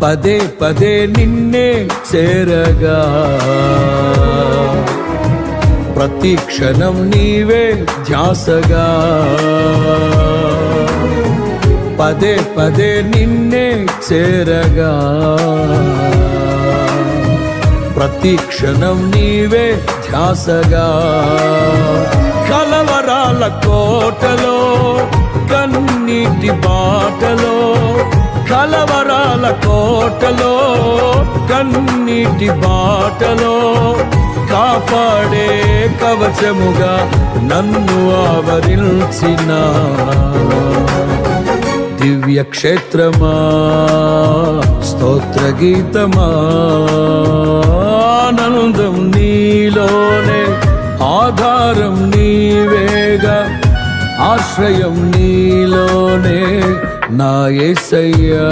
పదే పదే నిన్నే చేరగా ప్రతి క్షణం నీవే ధ్యాసగా పదే పదే నిన్నే చేరగా ప్రతి క్షణం నీవే ధ్యాసగా కలవరాల కోటలో కన్నీటి బాటలో కలవరాల కోటలో కన్నీటి బాటలో కాపాడే కవచముగా నన్ను ఆవరించిన దివ్య క్షేత్రమా స్తోత్ర గీతమా ఆనందం నీలోనే ఆధారం నీవేగా ఆశ్రయం నీలోనే నా యేసయ్యా.